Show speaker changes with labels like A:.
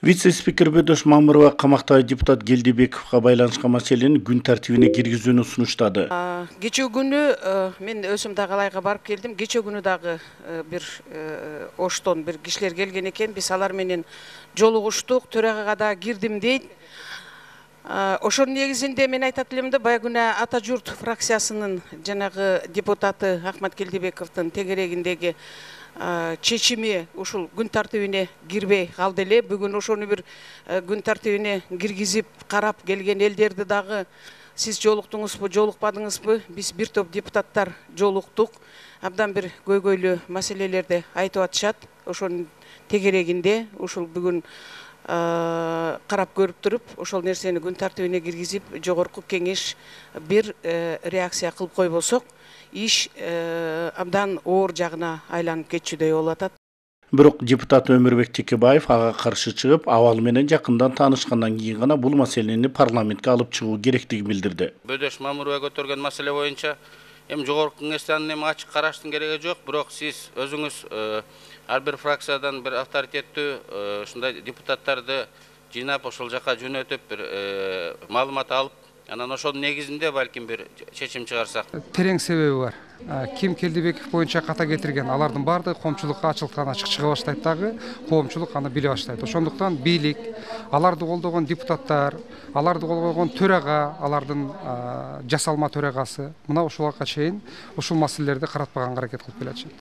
A: Вице-спикер Бөдөш Мамырова камактагы депутат Келдебековго байланышкан маселени күн тартибине киргизүүнү сунуштады.
B: Кечээ күнү мен өзүм дагы Алайга барып келдим. Кечээ күнү дагы бир Оштон бир кишилер келген экен. Биз алар менен жолугуштук, төрагага да кирдим дейт. Ошонун негизинде мен айтат элем да, баягы Ата журт фракциясынын жанагы депутаты Ахмат Келдебековдун тегерегиндеги чечими ушул күн тартибине кирбей калды эле. Бүгүн ошону бир күн тартибине киргизип карап келген элдерди дагы сиз жолуктуңузбу, жолукпадыңызбы? Биз бир топ депутаттар жолуктук. Абдан бир көйгөйлүү маселелерди айтып атышат. Ошонун тегерегинде ушул бүгүн карап көрүп туруп, ошол нерсени күн тартибине киргизип, жогорку кеңеш бир реакция кылып койбосок, иш абдан оор жагына айланып кетчүдөй болуп атат.
A: Бирок депутат Өмүрбек Текебаев ага каршы чыгып, абал менен жакындан таанышкандан кийин гана бул маселени парламентке алып чыгуу керектигин билдирди.
C: Бөдөш Мамырова көтөргөн маселе боюнча жогорку кеңештен ачык караштын кереги жок, бирок сиз өзүңүз ар бир фракциядан бир авторитеттүү ушундай депутаттарды жыйнап ошол жака жөнөтүп бир маалымат алып, анан ошонун негизинде балким бир чечим чыгарсак.
D: Терең себеби бар. Ким Келдебеков боюнча ката кетирген, алардын баардыгы коомчулукка ачыктан ачык чыга баштайт дагы, коомчулук аны биле баштайт. Ошондуктан бийлик, аларды колдогон депутаттар, аларды колдогон төрага, алардын жасалма төрагасы мына ушуларга чейин ушул маселелерди каратпаганга аракет кылып келатышат.